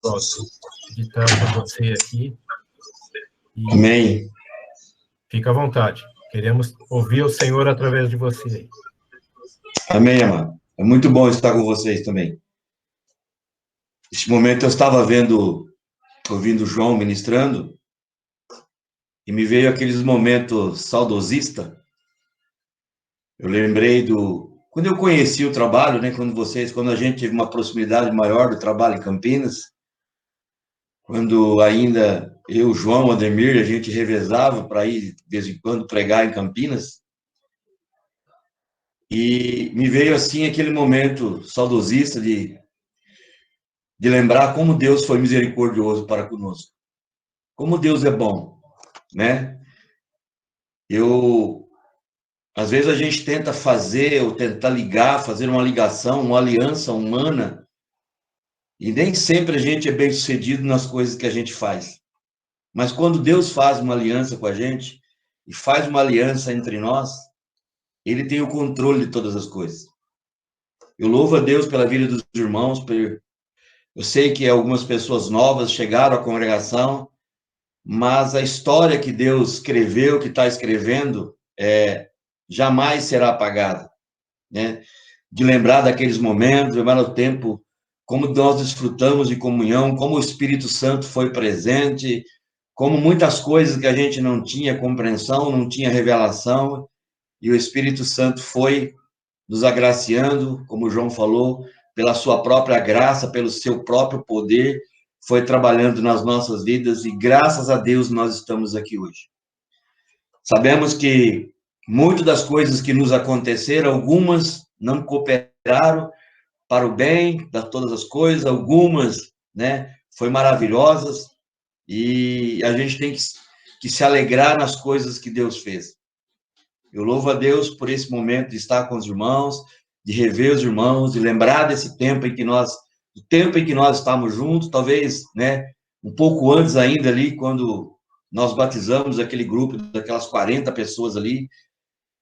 Posso editar para você aqui. E Amém. fica à vontade. Queremos ouvir o Senhor através de você. Amém, amado. É muito bom estar com vocês também. Neste momento eu estava ouvindo o João ministrando, e me veio aqueles momentos saudosistas. Eu lembrei quando eu conheci o trabalho, né, quando a gente teve uma proximidade maior do trabalho em Campinas, quando ainda eu, João, Ademir, a gente revezava para ir, de vez em quando, pregar em Campinas, e me veio, assim, aquele momento saudosista de lembrar como Deus foi misericordioso para conosco. Como Deus é bom, né? Às vezes a gente tenta fazer, ou tentar ligar, fazer uma ligação, uma aliança humana, e nem sempre a gente é bem sucedido nas coisas que a gente faz. Mas quando Deus faz uma aliança com a gente, e faz uma aliança entre nós, Ele tem o controle de todas as coisas. Eu louvo a Deus pela vida dos irmãos, eu sei que algumas pessoas novas chegaram à congregação, mas a história que Deus escreveu, que está escrevendo, jamais será apagada, né? De lembrar daqueles momentos, lembrar o tempo, como nós desfrutamos de comunhão, como o Espírito Santo foi presente, como muitas coisas que a gente não tinha compreensão, não tinha revelação, e o Espírito Santo foi nos agraciando, como o João falou, pela sua própria graça, pelo seu próprio poder, foi trabalhando nas nossas vidas, e graças a Deus nós estamos aqui hoje. Sabemos que muitas das coisas que nos aconteceram, algumas não cooperaram para o bem de todas as coisas, algumas, né, foi maravilhosas, e a gente tem que se alegrar nas coisas que Deus fez. Eu louvo a Deus por esse momento de estar com os irmãos, de rever os irmãos, de lembrar desse tempo em que nós estávamos juntos, talvez, né, um pouco antes ainda ali, quando nós batizamos aquele grupo, daquelas 40 pessoas ali.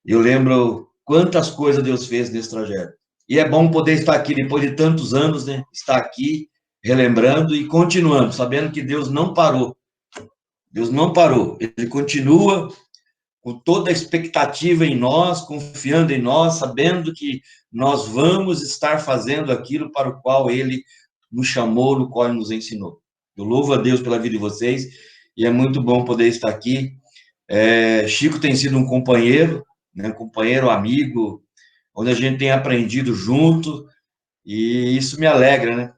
Eu lembro quantas coisas Deus fez nesse trajeto. E é bom poder estar aqui depois de tantos anos, né, estar aqui, relembrando e continuando, sabendo que Deus não parou. Deus não parou. Ele continua com toda a expectativa em nós, confiando em nós, sabendo que nós vamos estar fazendo aquilo para o qual Ele nos chamou, no qual Ele nos ensinou. Eu louvo a Deus pela vida de vocês, e é muito bom poder estar aqui. Chico tem sido um companheiro, né, um companheiro, amigo, onde a gente tem aprendido junto, e isso me alegra, né?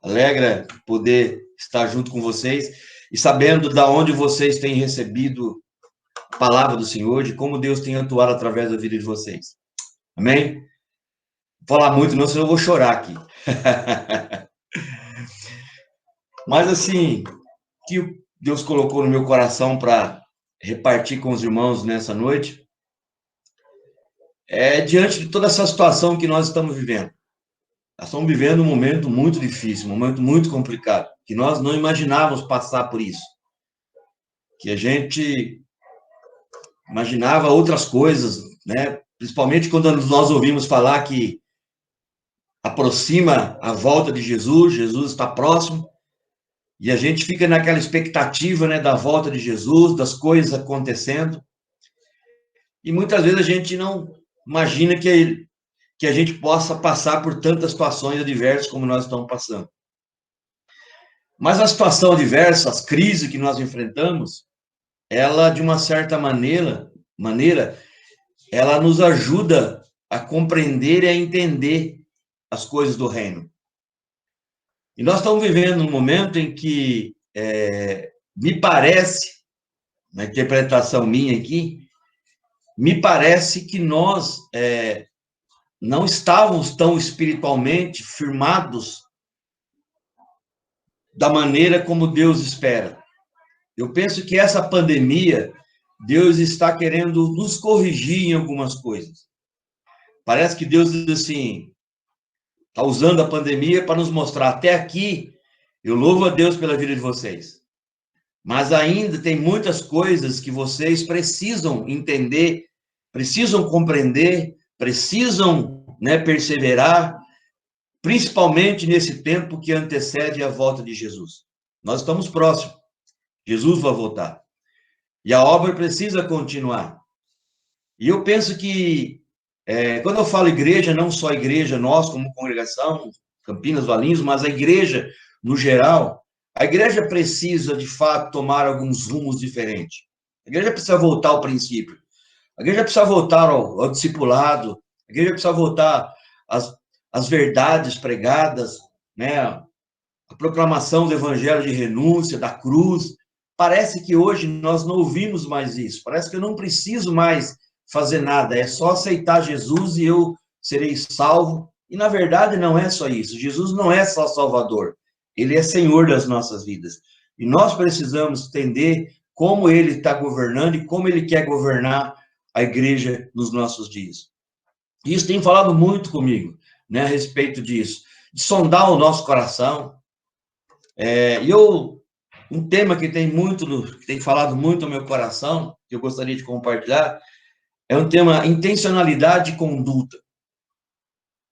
Alegra poder estar junto com vocês, e sabendo de onde vocês têm recebido a palavra do Senhor, de como Deus tem atuado através da vida de vocês. Amém? Vou falar muito, não, senão eu vou chorar aqui. Mas, assim, que Deus colocou no meu coração para repartir com os irmãos nessa noite, diante de toda essa situação que nós estamos vivendo. Nós estamos vivendo um momento muito difícil, um momento muito complicado, que nós não imaginávamos passar por isso. Que a gente imaginava outras coisas, né? Principalmente quando nós ouvimos falar que aproxima a volta de Jesus, Jesus está próximo, e a gente fica naquela expectativa, né, da volta de Jesus, das coisas acontecendo, e muitas vezes a gente não imagina que a gente possa passar por tantas situações adversas como nós estamos passando. Mas a situação adversa, as crises que nós enfrentamos, ela, de uma certa maneira, ela nos ajuda a compreender e a entender as coisas do reino. E nós estamos vivendo um momento em que me parece, na interpretação minha aqui, me parece que nós não estávamos tão espiritualmente firmados da maneira como Deus espera. Eu penso que essa pandemia, Deus está querendo nos corrigir em algumas coisas. Parece que Deus diz assim, está usando a pandemia para nos mostrar, até aqui, eu louvo a Deus pela vida de vocês. Mas ainda tem muitas coisas que vocês precisam entender, precisam compreender, precisam, né, perseverar, principalmente nesse tempo que antecede a volta de Jesus. Nós estamos próximos. Jesus vai voltar. E a obra precisa continuar. E eu penso que, quando eu falo igreja, não só a igreja, nós como congregação, Campinas, Valinhos, mas a igreja no geral, a igreja precisa, de fato, tomar alguns rumos diferentes. A igreja precisa voltar ao princípio. A igreja precisa voltar ao discipulado. A igreja precisa voltar às verdades pregadas, né? A proclamação do evangelho de renúncia, da cruz. Parece que hoje nós não ouvimos mais isso. Parece que eu não preciso mais fazer nada. É só aceitar Jesus e eu serei salvo. E, na verdade, não é só isso. Jesus não é só Salvador. Ele é Senhor das nossas vidas. E nós precisamos entender como Ele está governando e como Ele quer governar a igreja nos nossos dias. Isso tem falado muito comigo, né, a respeito disso. De sondar o nosso coração. Um tema que tem falado muito no meu coração, que eu gostaria de compartilhar, é um tema intencionalidade e conduta.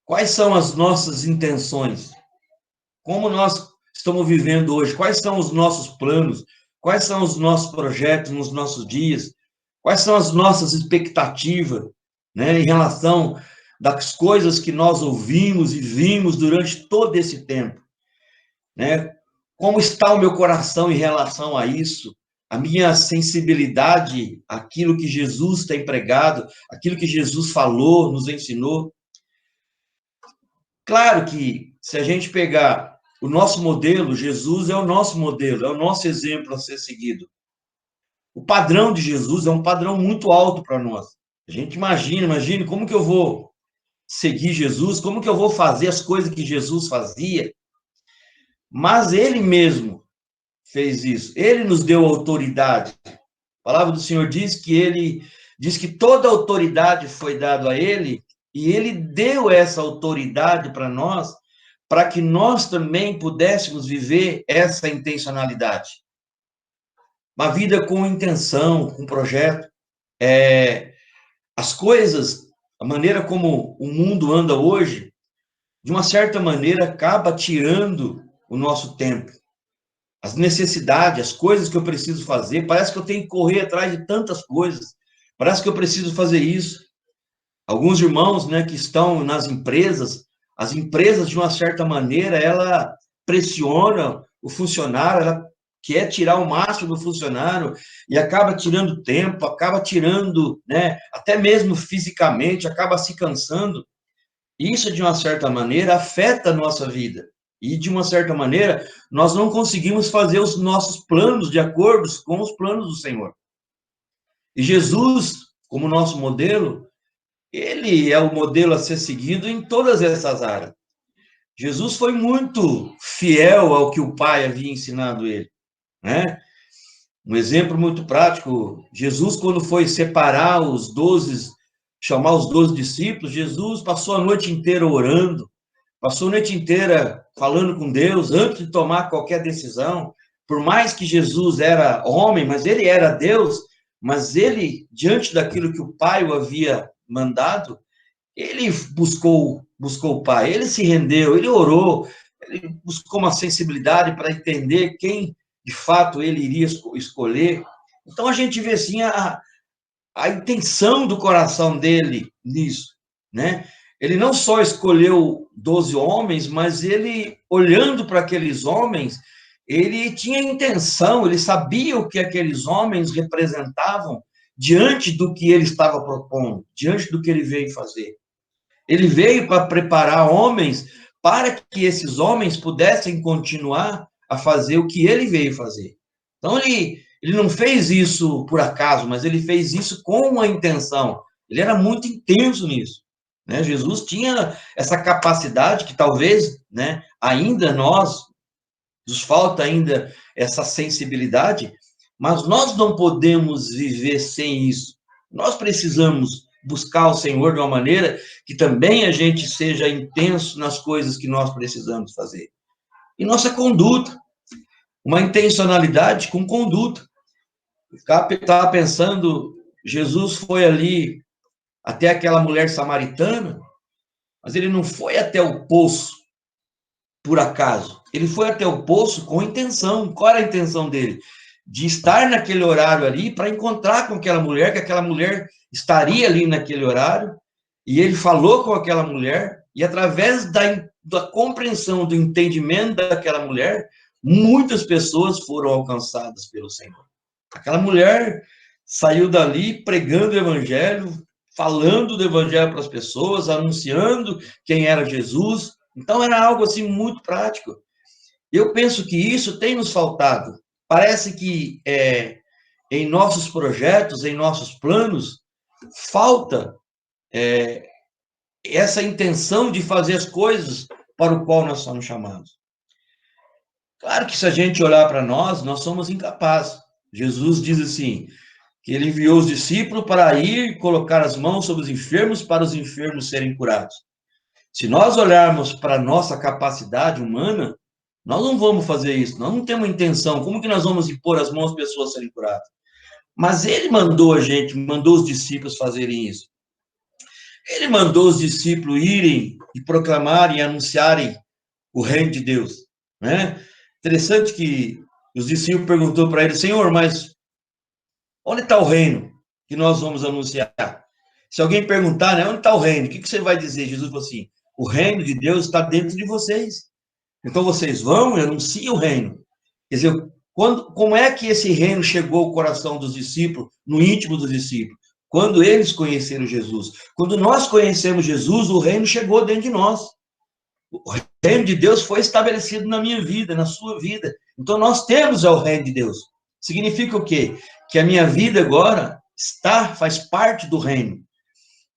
Quais são as nossas intenções? Como nós estamos vivendo hoje? Quais são os nossos planos? Quais são os nossos projetos nos nossos dias? Quais são as nossas expectativas, né, em relação das coisas que nós ouvimos e vimos durante todo esse tempo, né? Como está o meu coração em relação a isso? A minha sensibilidade, aquilo que Jesus tem pregado, aquilo que Jesus falou, nos ensinou. Claro que, se a gente pegar o nosso modelo, Jesus é o nosso modelo, é o nosso exemplo a ser seguido. O padrão de Jesus é um padrão muito alto para nós. A gente imagina como que eu vou seguir Jesus, como que eu vou fazer as coisas que Jesus fazia. Mas ele mesmo fez isso. Ele nos deu autoridade. A palavra do Senhor diz que toda autoridade foi dada a ele, e ele deu essa autoridade para nós, para que nós também pudéssemos viver essa intencionalidade. Uma vida com intenção, com projeto. As coisas, a maneira como o mundo anda hoje, de uma certa maneira, acaba tirando o nosso tempo. As necessidades, as coisas que eu preciso fazer, parece que eu tenho que correr atrás de tantas coisas, parece que eu preciso fazer isso. Alguns irmãos, né, que estão nas empresas, as empresas, de uma certa maneira, ela pressiona o funcionário, ela quer tirar o máximo do funcionário e acaba tirando tempo, acaba tirando, né, até mesmo fisicamente, acaba se cansando. Isso, de uma certa maneira, afeta a nossa vida. E, de uma certa maneira, nós não conseguimos fazer os nossos planos de acordo com os planos do Senhor. E Jesus, como nosso modelo, ele é o modelo a ser seguido em todas essas áreas. Jesus foi muito fiel ao que o Pai havia ensinado ele, né? Um exemplo muito prático, Jesus, quando foi separar os 12, chamar os 12 discípulos, Jesus passou a noite inteira orando, passou a noite inteira falando com Deus, antes de tomar qualquer decisão. Por mais que Jesus era homem, mas ele era Deus, mas ele, diante daquilo que o Pai o havia mandado, ele buscou o Pai, ele se rendeu, ele orou, ele buscou uma sensibilidade para entender quem, de fato, ele iria escolher. Então, a gente vê, assim, a intenção do coração dele nisso, né? Ele não só escolheu 12 homens, mas ele, olhando para aqueles homens, ele tinha intenção, ele sabia o que aqueles homens representavam diante do que ele estava propondo, diante do que ele veio fazer. Ele veio para preparar homens para que esses homens pudessem continuar a fazer o que ele veio fazer. Então, ele não fez isso por acaso, mas ele fez isso com uma intenção. Ele era muito intenso nisso, né? Jesus tinha essa capacidade que talvez, né, ainda nos falta ainda essa sensibilidade, mas nós não podemos viver sem isso. Nós precisamos buscar o Senhor de uma maneira que também a gente seja intenso nas coisas que nós precisamos fazer. E nossa conduta, uma intencionalidade com conduta. Estava pensando, Jesus foi ali até aquela mulher samaritana, mas ele não foi até o poço, por acaso. Ele foi até o poço com intenção. Qual era a intenção dele? De estar naquele horário ali para encontrar com aquela mulher, que aquela mulher estaria ali naquele horário, e ele falou com aquela mulher, e através da compreensão, do entendimento daquela mulher, muitas pessoas foram alcançadas pelo Senhor. Aquela mulher saiu dali pregando o evangelho, falando do evangelho para as pessoas, anunciando quem era Jesus. Então era algo assim muito prático. Eu penso que isso tem nos faltado. Parece que em nossos projetos, em nossos planos, falta essa intenção de fazer as coisas para o qual nós somos chamados. Claro que se a gente olhar para nós somos incapazes. Jesus diz assim, que ele enviou os discípulos para ir colocar as mãos sobre os enfermos, para os enfermos serem curados. Se nós olharmos para a nossa capacidade humana, nós não vamos fazer isso, nós não temos intenção. Como que nós vamos impor as mãos para as pessoas serem curadas? Mas ele mandou a gente, mandou os discípulos fazerem isso. Ele mandou os discípulos irem e proclamarem e anunciarem o reino de Deus, né? Interessante que os discípulos perguntou para ele, Senhor, mas onde está o reino que nós vamos anunciar? Se alguém perguntar, né, onde está o reino? O que você vai dizer? Jesus falou assim, o reino de Deus está dentro de vocês. Então vocês vão e anunciam o reino. Quer dizer, como é que esse reino chegou ao coração dos discípulos, no íntimo dos discípulos? Quando eles conheceram Jesus. Quando nós conhecemos Jesus, o reino chegou dentro de nós. O reino de Deus foi estabelecido na minha vida, na sua vida. Então nós temos o reino de Deus. Significa o quê? Que a minha vida agora faz parte do reino.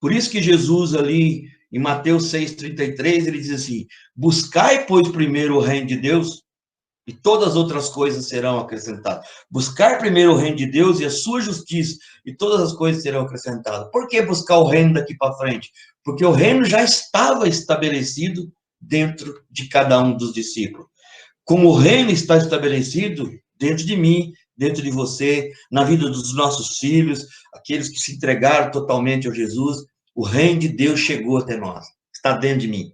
Por isso que Jesus ali, em Mateus 6,33, ele diz assim, buscai, pois, primeiro o reino de Deus, e todas as outras coisas serão acrescentadas. Buscar primeiro o reino de Deus e a sua justiça, e todas as coisas serão acrescentadas. Por que buscar o reino daqui para frente? Porque o reino já estava estabelecido dentro de cada um dos discípulos. Como o reino está estabelecido dentro de mim, dentro de você, na vida dos nossos filhos, aqueles que se entregaram totalmente a Jesus, o reino de Deus chegou até nós, está dentro de mim.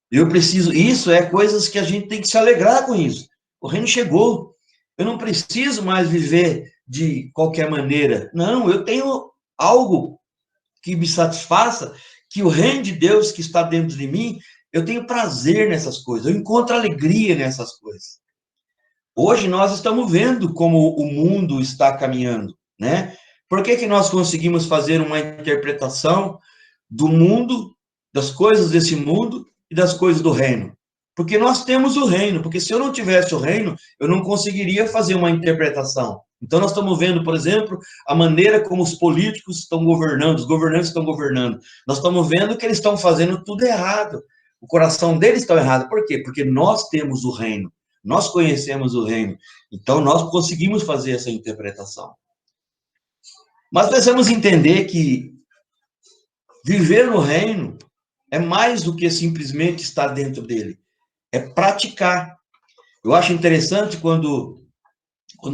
Eu preciso, isso é coisas que a gente tem que se alegrar com isso. O reino chegou. Eu não preciso mais viver de qualquer maneira. Não, eu tenho algo que me satisfaça, que o reino de Deus que está dentro de mim, eu tenho prazer nessas coisas, eu encontro alegria nessas coisas. Hoje nós estamos vendo como o mundo está caminhando, né? Por que nós conseguimos fazer uma interpretação do mundo, das coisas desse mundo e das coisas do reino? Porque nós temos o reino, porque se eu não tivesse o reino, eu não conseguiria fazer uma interpretação. Então nós estamos vendo, por exemplo, a maneira como os políticos estão governando, os governantes estão governando. Nós estamos vendo que eles estão fazendo tudo errado. O coração deles está errado. Por quê? Porque nós temos o reino. Nós conhecemos o reino. Então nós conseguimos fazer essa interpretação. Mas precisamos entender que viver no reino é mais do que simplesmente estar dentro dele. É praticar. Eu acho interessante quando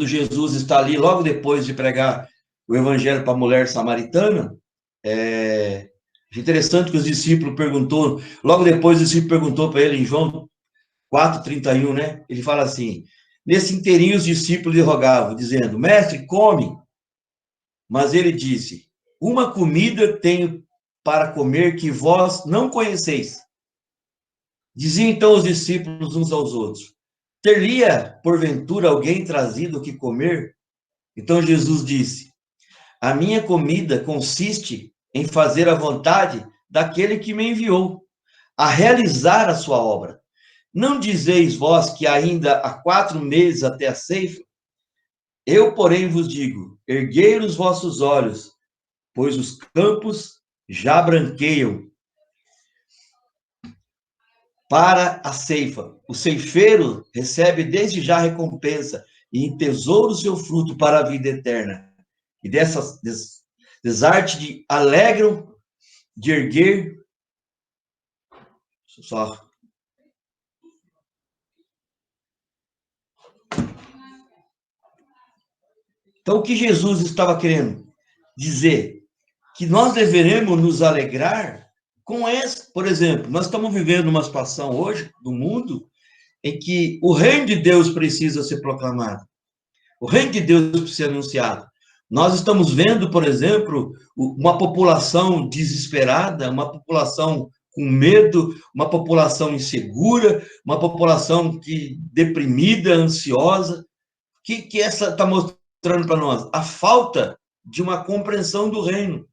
Jesus está ali, logo depois de pregar o evangelho para a mulher samaritana, é interessante que os discípulos perguntou, logo depois o discípulo perguntou para ele, em João 4,31, né? Ele fala assim, nesse inteirinho os discípulos lhe rogavam, dizendo, mestre, come. Mas ele disse, uma comida tenho para comer que vós não conheceis. Diziam então os discípulos uns aos outros, ter-lhe-ia, porventura, alguém trazido o que comer? Então Jesus disse, a minha comida consiste em fazer a vontade daquele que me enviou, a realizar a sua obra. Não dizeis vós que ainda há 4 meses até a ceifa? Eu, porém, vos digo, erguei os vossos olhos, pois os campos já branqueiam para a ceifa. O ceifeiro recebe desde já recompensa e entesoura o seu fruto para a vida eterna. E dessas desarte de alegram de erguer só. Então, o que Jesus estava querendo dizer? Que nós deveremos nos alegrar com esse, por exemplo, nós estamos vivendo uma situação hoje do mundo em que o reino de Deus precisa ser proclamado. O reino de Deus precisa ser anunciado. Nós estamos vendo, por exemplo, uma população desesperada, uma população com medo, uma população insegura, uma população deprimida, ansiosa. O que essa está mostrando para nós? A falta de uma compreensão do reino.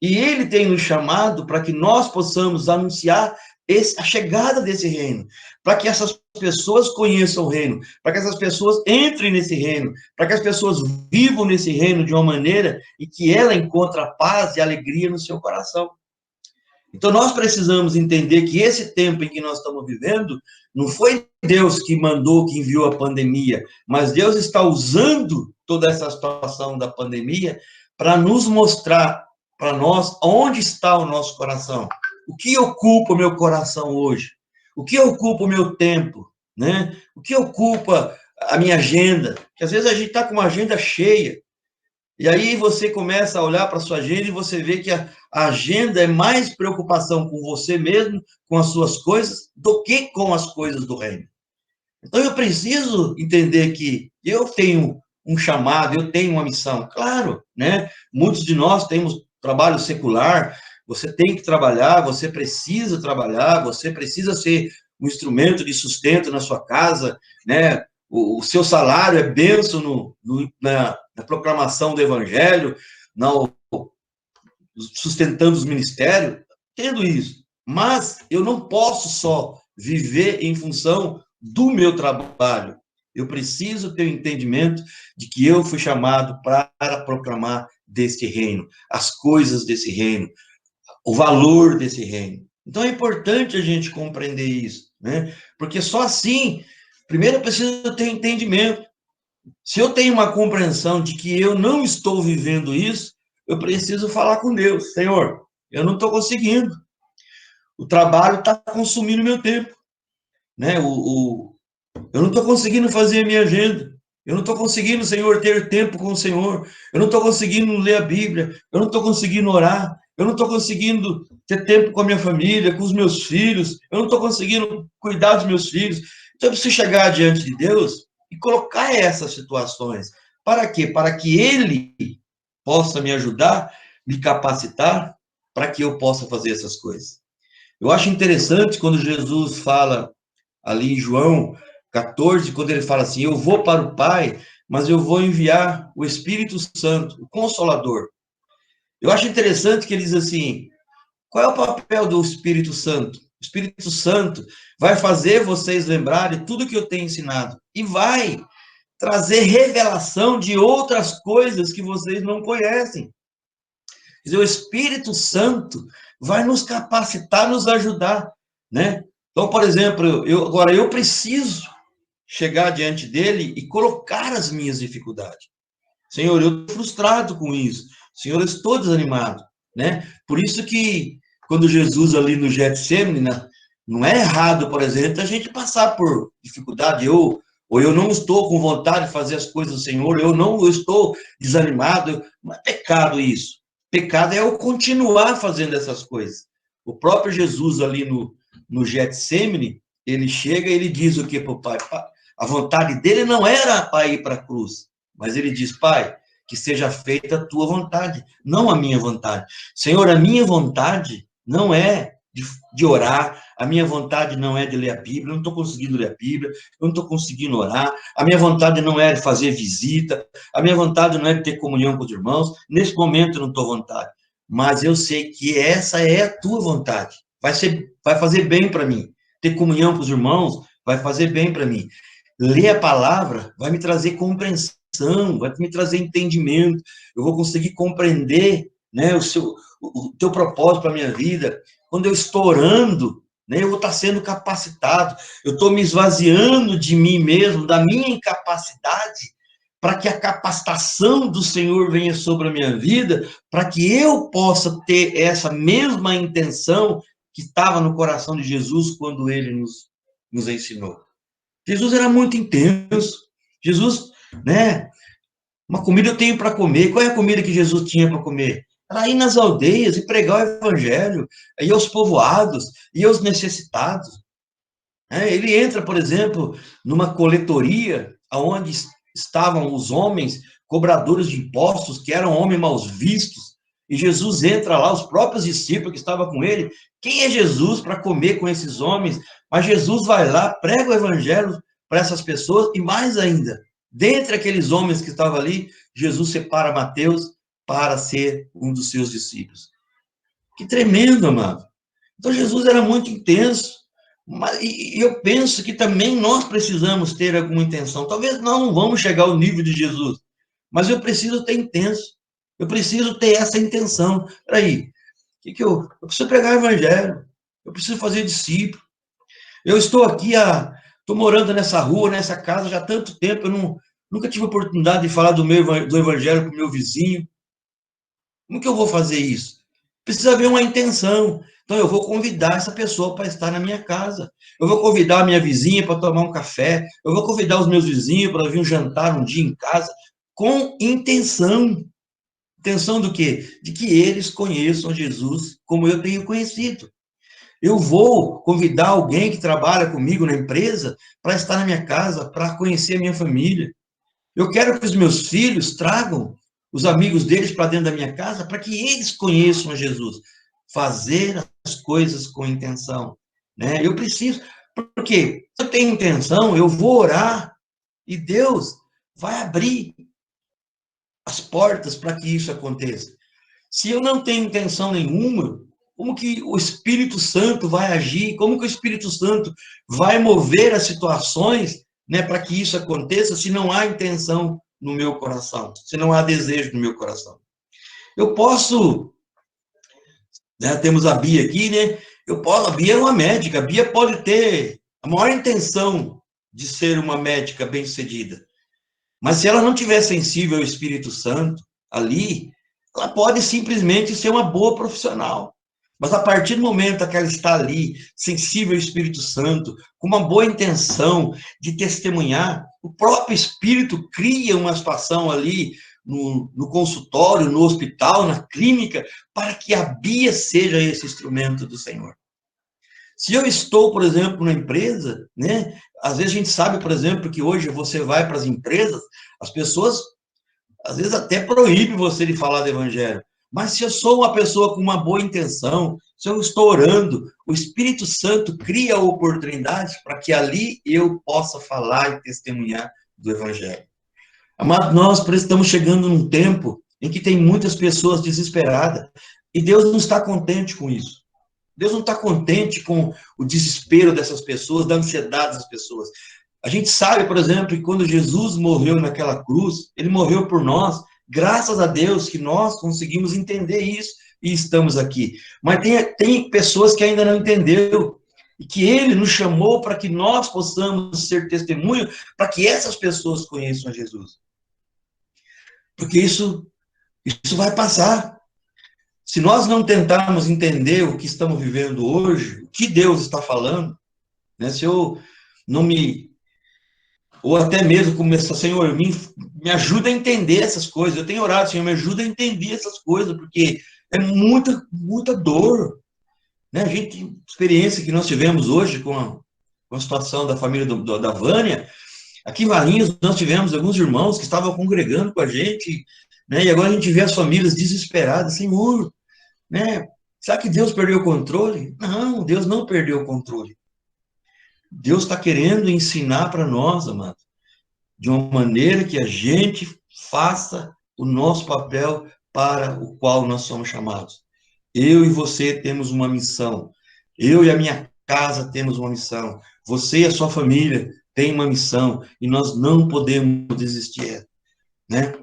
E ele tem nos chamado para que nós possamos anunciar a chegada desse reino, para que essas pessoas conheçam o reino, para que essas pessoas entrem nesse reino, para que as pessoas vivam nesse reino de uma maneira em que ela encontra paz e alegria no seu coração. Então, nós precisamos entender que esse tempo em que nós estamos vivendo, não foi Deus que mandou, que enviou a pandemia, mas Deus está usando toda essa situação da pandemia para nos mostrar, para nós, onde está o nosso coração. O que ocupa o meu coração hoje? O que ocupa o meu tempo? Né? O que ocupa a minha agenda? Porque às vezes a gente está com uma agenda cheia. E aí você começa a olhar para a sua agenda e você vê que a agenda é mais preocupação com você mesmo, com as suas coisas, do que com as coisas do reino. Então eu preciso entender que eu tenho um chamado, eu tenho uma missão. Claro, né? Muitos de nós temos trabalho secular, você tem que trabalhar, você precisa trabalhar, você precisa ser um instrumento de sustento na sua casa, né? O seu salário é bênção na proclamação do evangelho, sustentando os ministérios, tendo isso. Mas eu não posso só viver em função do meu trabalho. Eu preciso ter o entendimento de que eu fui chamado para proclamar deste reino, as coisas desse reino, o valor desse reino. Então é importante a gente compreender isso, né? Porque só assim, primeiro eu preciso ter entendimento. Se eu tenho uma compreensão de que eu não estou vivendo isso, eu preciso falar com Deus. Senhor, eu não estou conseguindo. O trabalho está consumindo meu tempo, né? Eu não estou conseguindo fazer a minha agenda. Eu não estou conseguindo, Senhor, ter tempo com o Senhor. Eu não estou conseguindo ler a Bíblia. Eu não estou conseguindo orar. Eu não estou conseguindo ter tempo com a minha família, com os meus filhos. Eu não estou conseguindo cuidar dos meus filhos. Então, eu preciso chegar diante de Deus e colocar essas situações. Para quê? Para que Ele possa me ajudar, me capacitar, para que eu possa fazer essas coisas. Eu acho interessante quando Jesus fala ali em João 14, quando ele fala assim, eu vou para o Pai, mas eu vou enviar o Espírito Santo, o Consolador. Eu acho interessante que ele diz assim, qual é o papel do Espírito Santo? O Espírito Santo vai fazer vocês lembrarem tudo que eu tenho ensinado e vai trazer revelação de outras coisas que vocês não conhecem. Quer dizer, o Espírito Santo vai nos capacitar, nos ajudar, né? Então, por exemplo, agora eu preciso chegar diante dele e colocar as minhas dificuldades. Senhor, eu estou frustrado com isso. Senhor, eu estou desanimado, né? Por isso que quando Jesus ali no Getsemane, né, não é errado, por exemplo, a gente passar por dificuldade, ou eu não estou com vontade de fazer as coisas do Senhor, eu estou desanimado, não é pecado isso. Pecado é eu continuar fazendo essas coisas. O próprio Jesus ali no Getsemane, ele chega e ele diz o que para o Pai? A vontade dele não era para ir para a cruz, mas ele diz, Pai, que seja feita a tua vontade, não a minha vontade. Senhor, a minha vontade não é de orar, a minha vontade não é de ler a Bíblia, eu não estou conseguindo ler a Bíblia, eu não estou conseguindo orar, a minha vontade não é de fazer visita, a minha vontade não é de ter comunhão com os irmãos, nesse momento eu não estou à vontade, mas eu sei que essa é a tua vontade, vai fazer bem para mim, ter comunhão com os irmãos vai fazer bem para mim, ler a palavra vai me trazer compreensão, vai me trazer entendimento, eu vou conseguir compreender, né, o teu propósito para a minha vida. Quando eu estou orando, né, eu vou estar sendo capacitado, eu estou me esvaziando de mim mesmo, da minha incapacidade, para que a capacitação do Senhor venha sobre a minha vida, para que eu possa ter essa mesma intenção que estava no coração de Jesus quando ele nos ensinou. Jesus era muito intenso. Jesus, né? Uma comida eu tenho para comer. Qual é a comida que Jesus tinha para comer? Era ir nas aldeias e pregar o evangelho, ir aos povoados, ir aos necessitados. Ele entra, por exemplo, numa coletoria onde estavam os homens cobradores de impostos, que eram homens mal vistos, e Jesus entra lá, os próprios discípulos que estavam com ele. Quem é Jesus para comer com esses homens? Mas Jesus vai lá, prega o evangelho para essas pessoas, e mais ainda, dentre aqueles homens que estavam ali, Jesus separa Mateus para ser um dos seus discípulos. Que tremendo, amado. Então, Jesus era muito intenso. E eu penso que também nós precisamos ter alguma intenção. Talvez nós não vamos chegar ao nível de Jesus, mas eu preciso ter intenso. Eu preciso ter essa intenção. Peraí, eu preciso pregar o evangelho. Eu preciso fazer discípulo. Eu estou aqui, estou morando nessa rua, nessa casa já há tanto tempo. Eu nunca tive oportunidade de falar do evangelho para o meu vizinho. Como que eu vou fazer isso? Precisa haver uma intenção. Então, eu vou convidar essa pessoa para estar na minha casa. Eu vou convidar a minha vizinha para tomar um café. Eu vou convidar os meus vizinhos para vir um jantar um dia em casa, com intenção. Intenção do quê? De que eles conheçam Jesus como eu tenho conhecido. Eu vou convidar alguém que trabalha comigo na empresa para estar na minha casa, para conhecer a minha família. Eu quero que os meus filhos tragam os amigos deles para dentro da minha casa, para que eles conheçam a Jesus. Fazer as coisas com intenção, né? Eu preciso, porque se eu tenho intenção, eu vou orar e Deus vai abrir as portas para que isso aconteça. Se eu não tenho intenção nenhuma, como que o Espírito Santo vai agir? Como que o Espírito Santo vai mover as situações, né, para que isso aconteça, se não há intenção no meu coração, se não há desejo no meu coração? Eu posso, né, temos a Bia aqui, né? A Bia é uma médica, a Bia pode ter a maior intenção de ser uma médica bem-sucedida, mas se ela não tiver sensível ao Espírito Santo ali, ela pode simplesmente ser uma boa profissional. Mas a partir do momento que ela está ali, sensível ao Espírito Santo, com uma boa intenção de testemunhar, o próprio Espírito cria uma situação ali no consultório, no hospital, na clínica, para que a Bia seja esse instrumento do Senhor. Se eu estou, por exemplo, na empresa, né? Às vezes a gente sabe, por exemplo, que hoje você vai para as empresas, as pessoas, às vezes, até proíbem você de falar do evangelho. Mas se eu sou uma pessoa com uma boa intenção, se eu estou orando, o Espírito Santo cria oportunidades para que ali eu possa falar e testemunhar do evangelho. Amado, nós estamos chegando num tempo em que tem muitas pessoas desesperadas, e Deus não está contente com isso. Deus não está contente com o desespero dessas pessoas, da ansiedade das pessoas. A gente sabe, por exemplo, que quando Jesus morreu naquela cruz, ele morreu por nós, graças a Deus que nós conseguimos entender isso e estamos aqui. Mas tem pessoas que ainda não entenderam, e que ele nos chamou para que nós possamos ser testemunho, para que essas pessoas conheçam a Jesus. Porque isso vai passar. Se nós não tentarmos entender o que estamos vivendo hoje, o que Deus está falando, né? Se eu não me... Ou até mesmo começar, Senhor, me ajuda a entender essas coisas. Eu tenho orado, Senhor, me ajuda a entender essas coisas, porque é muita, muita dor. Né? A experiência que nós tivemos hoje com a situação da família da Vânia, aqui em Valinhos nós tivemos alguns irmãos que estavam congregando com a gente, né? E agora a gente vê as famílias desesperadas, Senhor, né? Será que Deus perdeu o controle? Não, Deus não perdeu o controle. Deus está querendo ensinar para nós, amado, de uma maneira que a gente faça o nosso papel para o qual nós somos chamados. Eu e você temos uma missão. Eu e a minha casa temos uma missão. Você e a sua família têm uma missão. E nós não podemos desistir, né?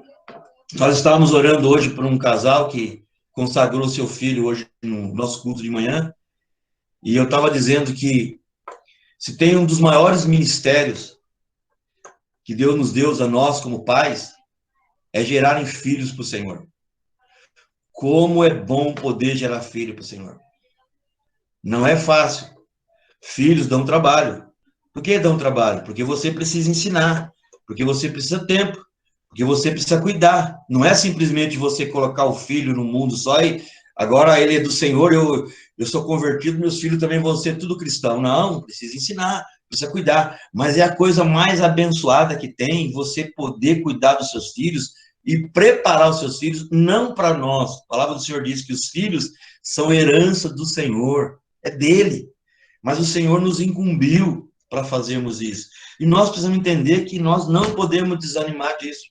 Nós estávamos orando hoje por um casal que consagrou seu filho hoje no nosso culto de manhã. E eu estava dizendo que se tem um dos maiores ministérios que Deus nos deu a nós como pais, é gerarem filhos para o Senhor. Como é bom poder gerar filho para o Senhor. Não é fácil. Filhos dão trabalho. Por que dão trabalho? Porque você precisa ensinar, porque você precisa tempo, porque você precisa cuidar. Não é simplesmente você colocar o filho no mundo só e agora ele é do Senhor, eu sou convertido, meus filhos também vão ser tudo cristão. Não, precisa ensinar, precisa cuidar, mas é a coisa mais abençoada que tem, você poder cuidar dos seus filhos e preparar os seus filhos, não para nós. A palavra do Senhor diz que os filhos são herança do Senhor, é dele. Mas o Senhor nos incumbiu para fazermos isso. E nós precisamos entender que nós não podemos desanimar disso.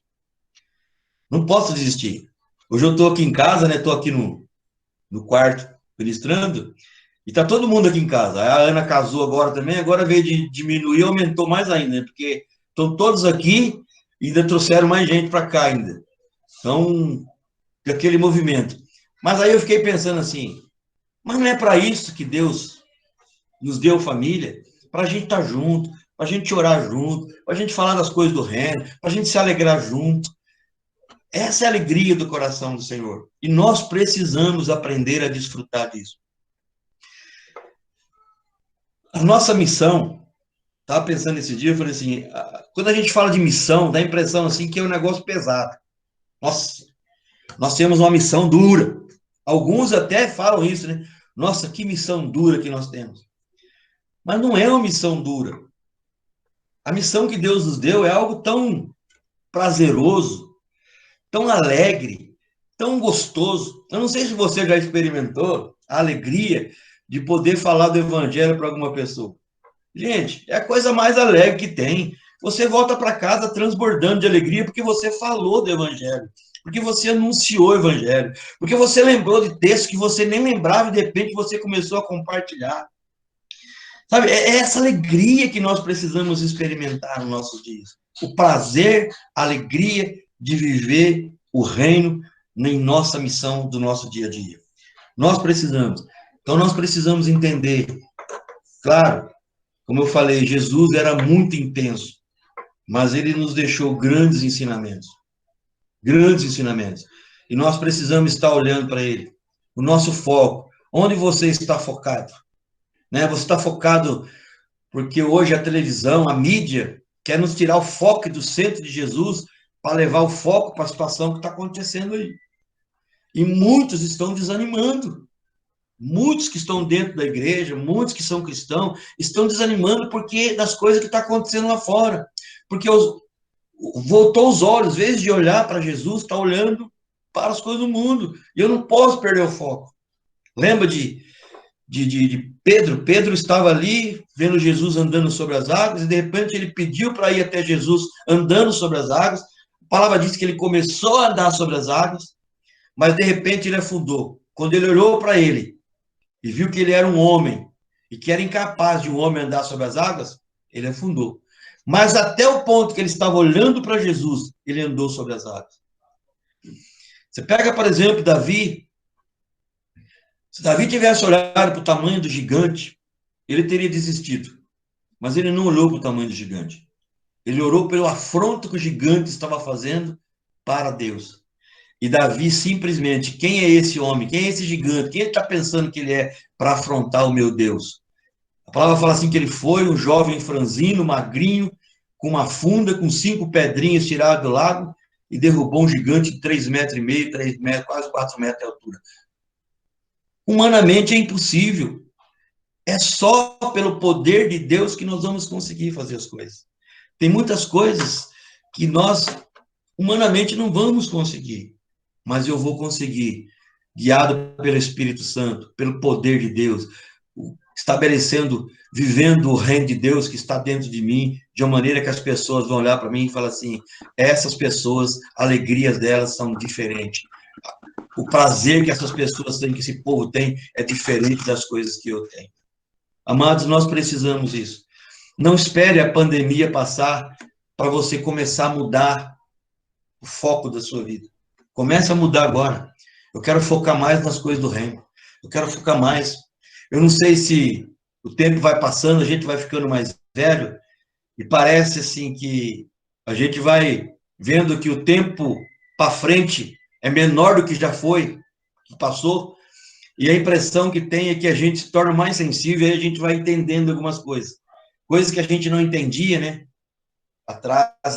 Não posso desistir. Hoje eu estou aqui em casa, né? Estou aqui no quarto ministrando, e está todo mundo aqui em casa. A Ana casou agora também, agora veio de diminuir, aumentou mais ainda, né? Porque estão todos aqui e ainda trouxeram mais gente para cá ainda. Então, aquele movimento. Mas aí eu fiquei pensando assim, mas não é para isso que Deus nos deu família? Para a gente estar junto, para a gente orar junto, para a gente falar das coisas do reino, para a gente se alegrar junto. Essa é a alegria do coração do Senhor. E nós precisamos aprender a desfrutar disso. A nossa missão, estava pensando esse dia, eu falei assim, quando a gente fala de missão, dá a impressão assim que é um negócio pesado. Nossa, nós temos uma missão dura. Alguns até falam isso, né? Nossa, que missão dura que nós temos. Mas não é uma missão dura. A missão que Deus nos deu é algo tão prazeroso, tão alegre, tão gostoso. Eu não sei se você já experimentou a alegria de poder falar do evangelho para alguma pessoa. Gente, é a coisa mais alegre que tem. Você volta para casa transbordando de alegria porque você falou do evangelho, porque você anunciou o evangelho, porque você lembrou de textos que você nem lembrava e de repente você começou a compartilhar. Sabe, é essa alegria que nós precisamos experimentar nos nossos dias. O prazer, a alegria de viver o reino em nossa missão do nosso dia a dia. Nós precisamos. Então, nós precisamos entender. Claro, como eu falei, Jesus era muito intenso, mas ele nos deixou grandes ensinamentos. Grandes ensinamentos. E nós precisamos estar olhando para ele. O nosso foco. Onde você está focado? Né? Você está focado porque hoje a televisão, a mídia, quer nos tirar o foco do centro de Jesus para levar o foco para a situação que está acontecendo aí. E muitos estão desanimando. Muitos que estão dentro da igreja, muitos que são cristãos, estão desanimando porque das coisas que estão acontecendo lá fora. Porque voltou os olhos, em vez de olhar para Jesus, está olhando para as coisas do mundo. E eu não posso perder o foco. Lembra de Pedro? Pedro estava ali, vendo Jesus andando sobre as águas, e de repente ele pediu para ir até Jesus andando sobre as águas. A palavra diz que ele começou a andar sobre as águas, mas de repente ele afundou. Quando ele olhou para ele e viu que ele era um homem, e que era incapaz de um homem andar sobre as águas, ele afundou. Mas até o ponto que ele estava olhando para Jesus, ele andou sobre as águas. Você pega, por exemplo, Davi. Se Davi tivesse olhado para o tamanho do gigante, ele teria desistido. Mas ele não olhou para o tamanho do gigante. Ele orou pelo afronto que o gigante estava fazendo para Deus. E Davi simplesmente, quem é esse homem? Quem é esse gigante? Quem ele está pensando que ele é para afrontar o meu Deus? A palavra fala assim que ele foi um jovem franzino, magrinho, com uma funda, com 5 pedrinhas tiradas do lago, e derrubou um gigante de 3,5 metros, 3 metros, quase 4 metros de altura. Humanamente é impossível. É só pelo poder de Deus que nós vamos conseguir fazer as coisas. Tem muitas coisas que nós, humanamente, não vamos conseguir. Mas eu vou conseguir, guiado pelo Espírito Santo, pelo poder de Deus, estabelecendo, vivendo o reino de Deus que está dentro de mim, de uma maneira que as pessoas vão olhar para mim e falar assim, essas pessoas, a alegria delas são diferentes. O prazer que essas pessoas têm, que esse povo tem, é diferente das coisas que eu tenho. Amados, nós precisamos disso. Não espere a pandemia passar para você começar a mudar o foco da sua vida. Comece a mudar agora. Eu quero focar mais nas coisas do reino. Eu quero focar mais. Eu não sei se o tempo vai passando, a gente vai ficando mais velho, e parece assim que a gente vai vendo que o tempo para frente é menor do que já foi, que passou, e a impressão que tem é que a gente se torna mais sensível e a gente vai entendendo algumas coisas. Coisas que a gente não entendia, né?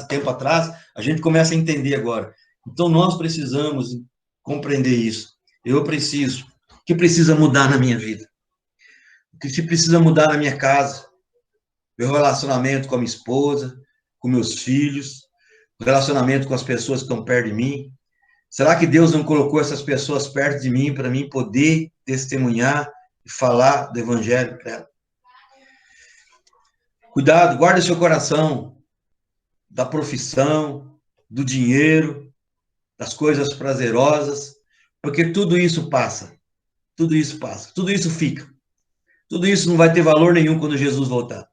Tempo atrás, a gente começa a entender agora. Então, nós precisamos compreender isso. Eu preciso. O que precisa mudar na minha vida? O que se precisa mudar na minha casa? meu relacionamento com a minha esposa, com meus filhos, o relacionamento com as pessoas que estão perto de mim. Será que Deus não colocou essas pessoas perto de mim para mim poder testemunhar e falar do evangelho para elas? Cuidado, guarda seu coração da profissão, do dinheiro, das coisas prazerosas, porque tudo isso passa. Tudo isso passa, tudo isso fica. Tudo isso não vai ter valor nenhum quando Jesus voltar.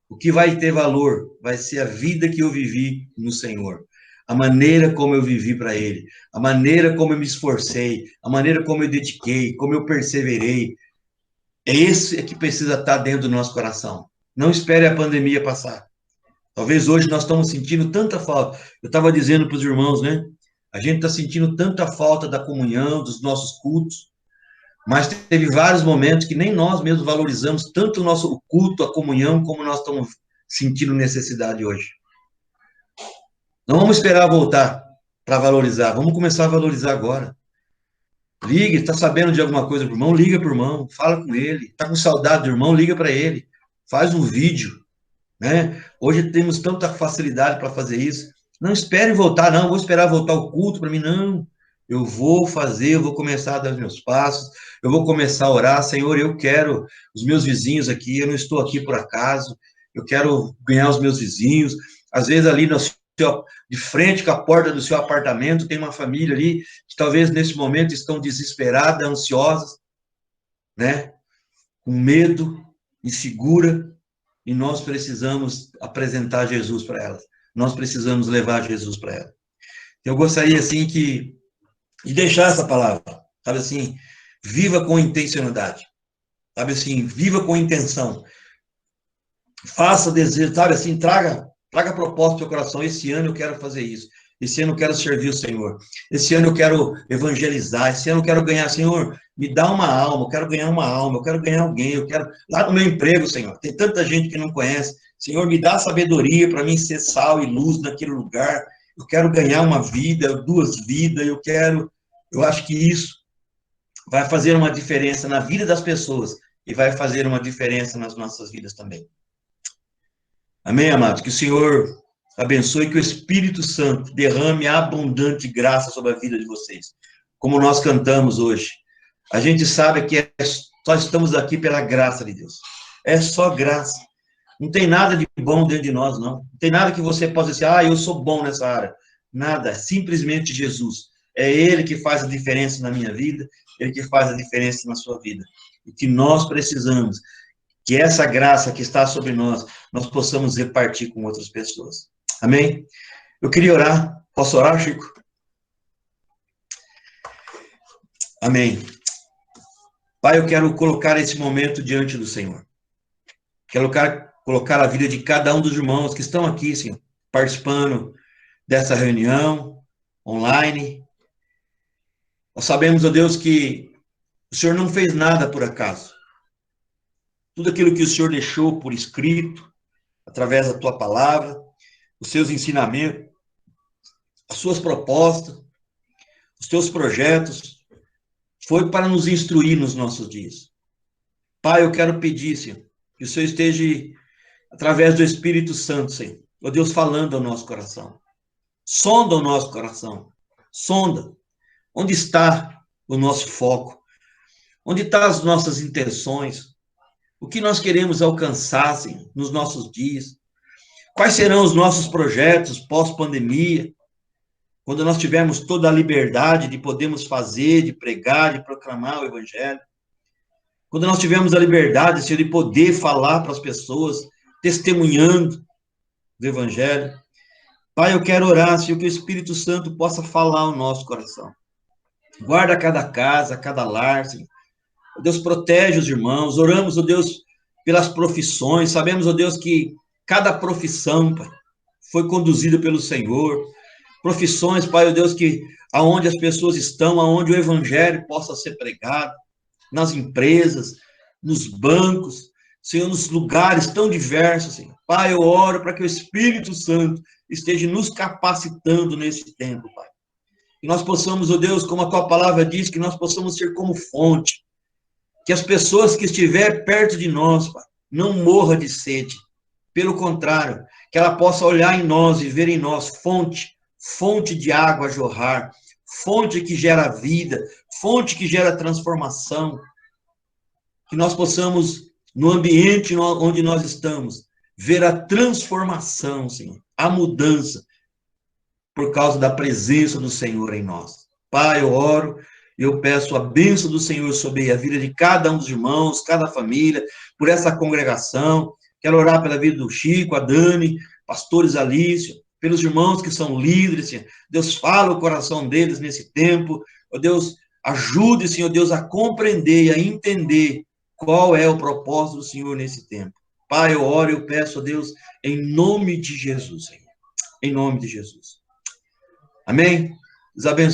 O que vai ter valor vai ser a vida que eu vivi no Senhor. A maneira como eu vivi para Ele. A maneira como eu me esforcei. A maneira como eu dediquei. Como eu perseverei. É esse que precisa estar dentro do nosso coração. Não espere a pandemia passar. Talvez hoje nós estamos sentindo tanta falta. Eu estava dizendo para os irmãos, né? A gente está sentindo tanta falta da comunhão, dos nossos cultos. Mas teve vários momentos que nem nós mesmos valorizamos tanto o nosso culto, a comunhão, como nós estamos sentindo necessidade hoje. Não vamos esperar voltar para valorizar, vamos começar a valorizar agora. Ligue, está sabendo de alguma coisa para o irmão? Liga para o irmão, fala com ele. Está com saudade do irmão? Liga para ele. Faz um vídeo, né? Hoje temos tanta facilidade para fazer isso. Não espere voltar, não. Vou esperar voltar o culto para mim, não. Eu vou fazer, eu vou começar a dar os meus passos, eu vou começar a orar. Senhor, eu quero os meus vizinhos aqui, eu não estou aqui por acaso, eu quero ganhar os meus vizinhos. Às vezes ali de frente com a porta do seu apartamento, tem uma família ali que talvez nesse momento estão desesperadas, ansiosas, né? Com medo, insegura, e nós precisamos apresentar Jesus para elas. Nós precisamos levar Jesus para elas. Eu gostaria, assim, de deixar essa palavra, sabe assim, viva com intencionalidade, sabe assim, viva com intenção, faça desejo, sabe assim, traga propósito ao seu coração. Esse ano eu quero fazer isso, esse ano eu quero servir o Senhor, esse ano eu quero evangelizar, esse ano eu quero ganhar, Senhor, me dá uma alma, eu quero ganhar uma alma, eu quero ganhar alguém, eu quero, lá no meu emprego, Senhor, tem tanta gente que não conhece, Senhor, me dá sabedoria para mim ser sal e luz naquele lugar. Eu quero ganhar uma vida, 2 vidas, eu acho que isso vai fazer uma diferença na vida das pessoas e vai fazer uma diferença nas nossas vidas também. Amém, amados? Que o Senhor abençoe, que o Espírito Santo derrame abundante graça sobre a vida de vocês. Como nós cantamos hoje. A gente sabe que só estamos aqui pela graça de Deus. É só graça. Não tem nada de bom dentro de nós, não. Não tem nada que você possa dizer, eu sou bom nessa área. Nada, simplesmente Jesus. É Ele que faz a diferença na minha vida, Ele que faz a diferença na sua vida. E que nós precisamos, que essa graça que está sobre nós possamos repartir com outras pessoas. Amém? Eu queria orar. Posso orar, Chico? Amém. Pai, eu quero colocar esse momento diante do Senhor. Quero colocar a vida de cada um dos irmãos que estão aqui, Senhor, participando dessa reunião online. Nós sabemos, ó Deus, que o Senhor não fez nada por acaso. Tudo aquilo que o Senhor deixou por escrito, através da tua palavra, os seus ensinamentos, as suas propostas, os teus projetos, foi para nos instruir nos nossos dias. Pai, eu quero pedir, Senhor, que o Senhor esteja, através do Espírito Santo, Senhor, ó Deus, falando ao nosso coração. Sonda o nosso coração. Sonda. Onde está o nosso foco? Onde estão as nossas intenções? O que nós queremos alcançar, Senhor, nos nossos dias? Quais serão os nossos projetos pós-pandemia? Quando nós tivermos toda a liberdade de podermos fazer, de pregar, de proclamar o Evangelho. Quando nós tivermos a liberdade, Senhor, de poder falar para as pessoas, testemunhando do Evangelho. Pai, eu quero orar, Senhor, que o Espírito Santo possa falar ao nosso coração. Guarda cada casa, cada lar, Senhor. Deus, protege os irmãos. Oramos, ó Deus, pelas profissões. Sabemos, ó Deus, que cada profissão, Pai, foi conduzida pelo Senhor. Profissões, Pai, ó Deus, que aonde as pessoas estão, aonde o Evangelho possa ser pregado, nas empresas, nos bancos, Senhor, nos lugares tão diversos, Senhor. Pai, eu oro para que o Espírito Santo esteja nos capacitando nesse tempo, Pai. Que nós possamos, ó Deus, como a tua palavra diz, que nós possamos ser como fonte. Que as pessoas que estiverem perto de nós, Pai, não morram de sede. Pelo contrário, que ela possa olhar em nós e ver em nós fonte de água a jorrar, fonte que gera vida, fonte que gera transformação. Que nós possamos, no ambiente onde nós estamos, ver a transformação, Senhor, a mudança, por causa da presença do Senhor em nós. Pai, eu oro, eu peço a bênção do Senhor sobre a vida de cada um dos irmãos, cada família, por essa congregação. Quero orar pela vida do Chico, a Dani, pastores Alício, pelos irmãos que são líderes, Senhor. Deus, fala o coração deles nesse tempo. Ó Deus, ajude, Senhor Deus, a compreender e a entender qual é o propósito do Senhor nesse tempo. Pai, eu oro e eu peço a Deus em nome de Jesus, Senhor. Em nome de Jesus. Amém? Deus abençoe.